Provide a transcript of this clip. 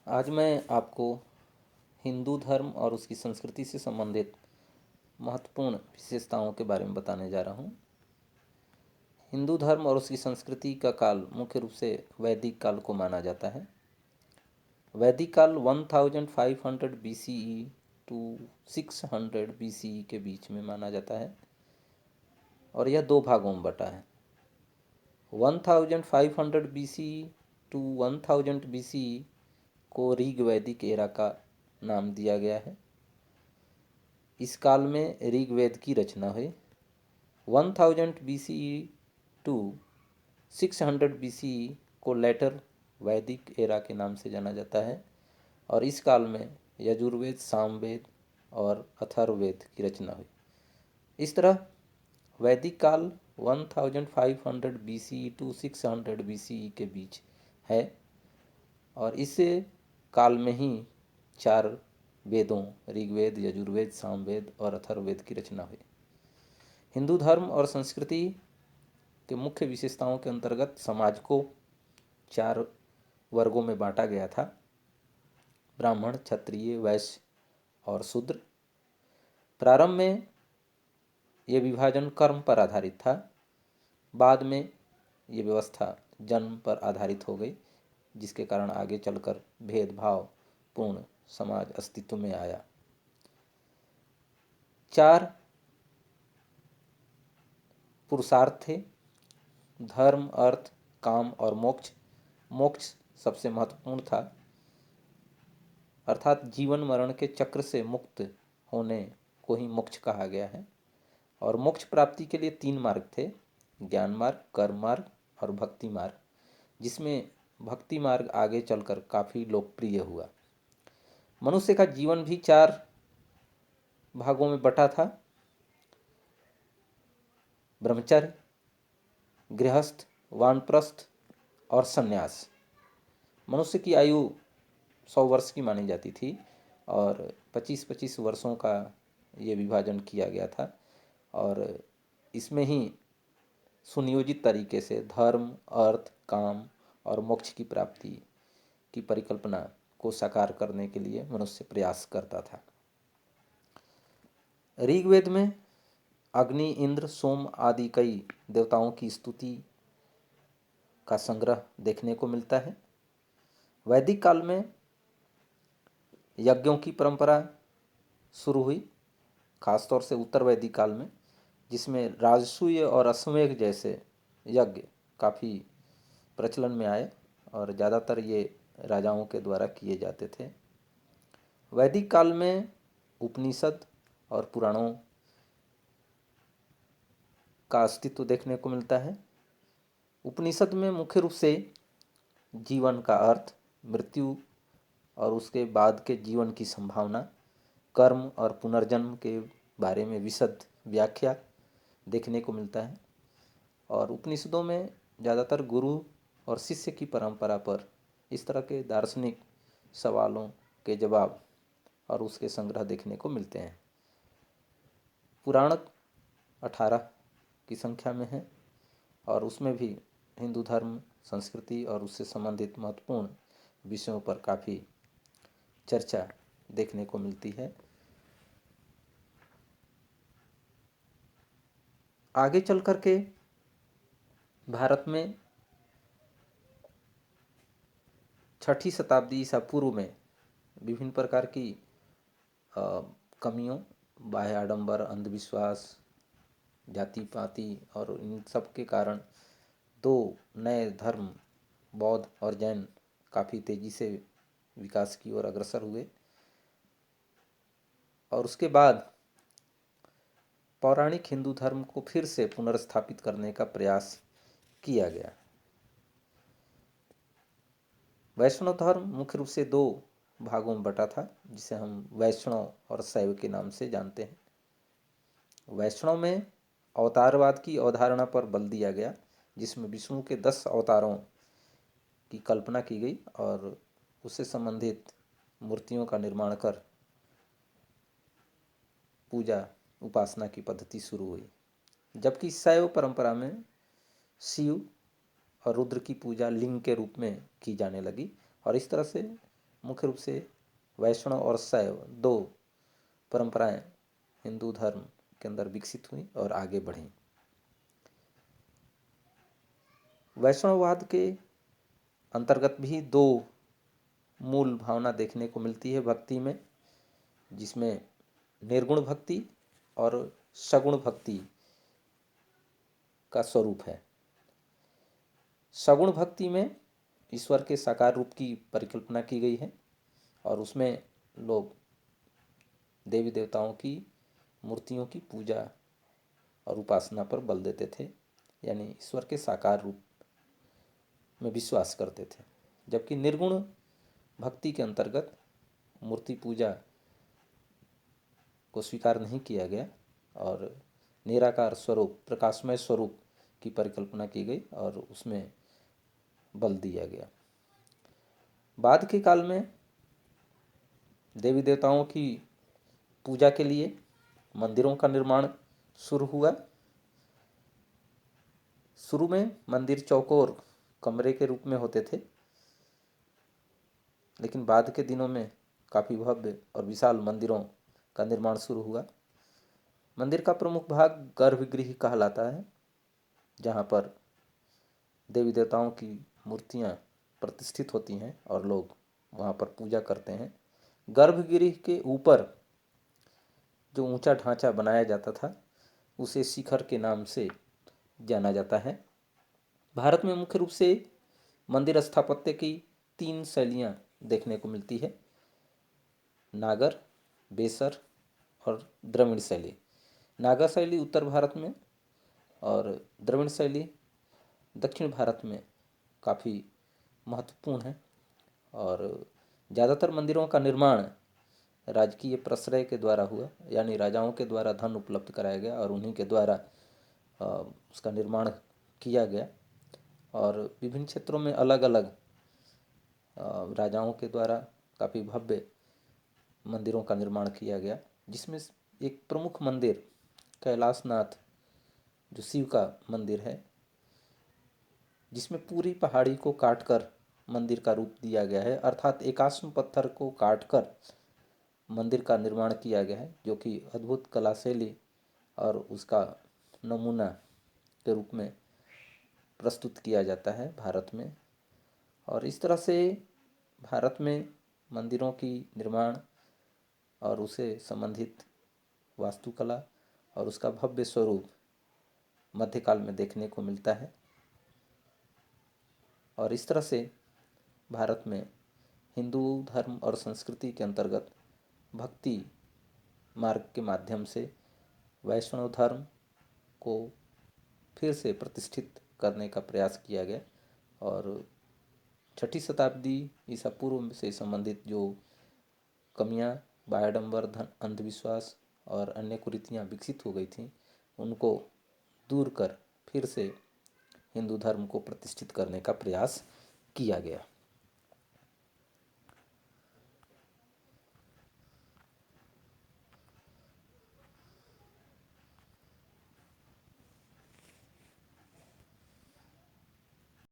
आज मैं आपको हिंदू धर्म और उसकी संस्कृति से संबंधित महत्वपूर्ण विशेषताओं के बारे में बताने जा रहा हूँ। हिंदू धर्म और उसकी संस्कृति का काल मुख्य रूप से वैदिक काल को माना जाता है। वैदिक काल 1500 BCE टू 600 BCE के बीच में माना जाता है और यह दो भागों में बटा है। 1500 BCE टू 1000 BCE को ऋग वैदिक एरा का नाम दिया गया है। इस काल में ऋग्वेद की रचना हुई। 1000 BCE टू 600 BCE को लेटर वैदिक एरा के नाम से जाना जाता है और इस काल में यजुर्वेद, सामवेद और अथर्ववेद की रचना हुई। इस तरह वैदिक काल 1500 BCE टू 600 BCE के बीच है और इस काल में ही 4 वेदों ऋग्वेद, यजुर्वेद, सामवेद और अथर्ववेद की रचना हुई। हिंदू धर्म और संस्कृति के मुख्य विशेषताओं के अंतर्गत समाज को 4 वर्गों में बांटा गया था: ब्राह्मण, क्षत्रिय, वैश्य और शूद्र। प्रारंभ में ये विभाजन कर्म पर आधारित था, बाद में ये व्यवस्था जन्म पर आधारित हो गई, जिसके कारण आगे चलकर भेदभाव पूर्ण समाज अस्तित्व में आया। 4 पुरुषार्थ थे: धर्म, अर्थ, काम और मोक्ष। मोक्ष सबसे महत्वपूर्ण था, अर्थात जीवन मरण के चक्र से मुक्त होने को ही मोक्ष कहा गया है। और मोक्ष प्राप्ति के लिए 3 मार्ग थे: ज्ञान मार्ग, कर्म मार्ग और भक्ति मार्ग, जिसमें भक्ति मार्ग आगे चलकर काफ़ी लोकप्रिय हुआ। मनुष्य का जीवन भी 4 भागों में बटा था: ब्रह्मचर्य, गृहस्थ, वानप्रस्थ और संन्यास। मनुष्य की आयु 100 वर्ष की मानी जाती थी और 25-25 वर्षों का ये विभाजन किया गया था और इसमें ही सुनियोजित तरीके से धर्म, अर्थ, काम और मोक्ष की प्राप्ति की परिकल्पना को साकार करने के लिए मनुष्य प्रयास करता था। ऋग्वेद में अग्नि, इंद्र, सोम आदि कई देवताओं की स्तुति का संग्रह देखने को मिलता है। वैदिक काल में यज्ञों की परंपरा शुरू हुई, खासतौर से उत्तर वैदिक काल में, जिसमें राजसूय और अश्वमेध जैसे यज्ञ काफ़ी प्रचलन में आए और ज़्यादातर ये राजाओं के द्वारा किए जाते थे। वैदिक काल में उपनिषद और पुराणों का अस्तित्व देखने को मिलता है। उपनिषद में मुख्य रूप से जीवन का अर्थ, मृत्यु और उसके बाद के जीवन की संभावना, कर्म और पुनर्जन्म के बारे में विशद व्याख्या देखने को मिलता है और उपनिषदों में ज़्यादातर गुरु और शिष्य की परंपरा पर इस तरह के दार्शनिक सवालों के जवाब और उसके संग्रह देखने को मिलते हैं। पुराण 18 की संख्या में है और उसमें भी हिंदू धर्म, संस्कृति और उससे संबंधित महत्वपूर्ण विषयों पर काफ़ी चर्चा देखने को मिलती है। आगे चल कर के भारत में 6ठी शताब्दी ईसा पूर्व में विभिन्न प्रकार की कमियों, बाह्य आडंबर, अंधविश्वास, जाति पाति और इन सब के कारण 2 नए धर्म, बौद्ध और जैन, काफ़ी तेज़ी से विकास की ओर अग्रसर हुए और उसके बाद पौराणिक हिंदू धर्म को फिर से पुनर्स्थापित करने का प्रयास किया गया। वैष्णव धर्म मुख्य रूप से 2 भागों में बटा था, जिसे हम वैष्णव और शैव के नाम से जानते हैं। वैष्णव में अवतारवाद की अवधारणा पर बल दिया गया, जिसमें विष्णु के 10 अवतारों की कल्पना की गई और उससे संबंधित मूर्तियों का निर्माण कर पूजा उपासना की पद्धति शुरू हुई। जबकि शैव परंपरा में शिव और रुद्र की पूजा लिंग के रूप में की जाने लगी और इस तरह से मुख्य रूप से वैष्णव और शैव दो परंपराएं हिंदू धर्म के अंदर विकसित हुई और आगे बढ़ी। वैष्णववाद के अंतर्गत भी दो मूल भावना देखने को मिलती है भक्ति में, जिसमें निर्गुण भक्ति और सगुण भक्ति का स्वरूप है। सगुण भक्ति में ईश्वर के साकार रूप की परिकल्पना की गई है और उसमें लोग देवी देवताओं की मूर्तियों की पूजा और उपासना पर बल देते थे, यानी ईश्वर के साकार रूप में विश्वास करते थे। जबकि निर्गुण भक्ति के अंतर्गत मूर्ति पूजा को स्वीकार नहीं किया गया और निराकार स्वरूप, प्रकाशमय स्वरूप की परिकल्पना की गई और उसमें बल दिया गया। बाद के काल में देवी देवताओं की पूजा के लिए मंदिरों का निर्माण शुरू हुआ। शुरू में मंदिर चौकोर कमरे के रूप में होते थे, लेकिन बाद के दिनों में काफ़ी भव्य और विशाल मंदिरों का निर्माण शुरू हुआ। मंदिर का प्रमुख भाग गर्भगृह कहलाता है, जहाँ पर देवी देवताओं की मूर्तियाँ प्रतिष्ठित होती हैं और लोग वहाँ पर पूजा करते हैं। गर्भगृह के ऊपर जो ऊंचा ढांचा बनाया जाता था उसे शिखर के नाम से जाना जाता है। भारत में मुख्य रूप से मंदिर स्थापत्य की 3 शैलियाँ देखने को मिलती है: नागर, बेसर और द्रविड़ शैली। नागर शैली उत्तर भारत में और द्रविड़ शैली दक्षिण भारत में काफ़ी महत्वपूर्ण है और ज़्यादातर मंदिरों का निर्माण राजकीय प्रश्रय के द्वारा हुआ, यानी राजाओं के द्वारा धन उपलब्ध कराया गया और उन्हीं के द्वारा उसका निर्माण किया गया। और विभिन्न क्षेत्रों में अलग अलग राजाओं के द्वारा काफ़ी भव्य मंदिरों का निर्माण किया गया, जिसमें एक प्रमुख मंदिर कैलाशनाथ जो शिव का मंदिर है, जिसमें पूरी पहाड़ी को काटकर मंदिर का रूप दिया गया है, अर्थात एकाश्म पत्थर को काटकर मंदिर का निर्माण किया गया है, जो कि अद्भुत कला शैली और उसका नमूना के रूप में प्रस्तुत किया जाता है भारत में। और इस तरह से भारत में मंदिरों की निर्माण और उसे संबंधित वास्तुकला और उसका भव्य स्वरूप मध्यकाल में देखने को मिलता है। और इस तरह से भारत में हिंदू धर्म और संस्कृति के अंतर्गत भक्ति मार्ग के माध्यम से वैष्णव धर्म को फिर से प्रतिष्ठित करने का प्रयास किया गया और 6ठी शताब्दी ईसा पूर्व से संबंधित जो कमियां, बायाडंबर, अंधविश्वास और अन्य कुरीतियाँ विकसित हो गई थीं, उनको दूर कर फिर से हिंदू धर्म को प्रतिष्ठित करने का प्रयास किया गया।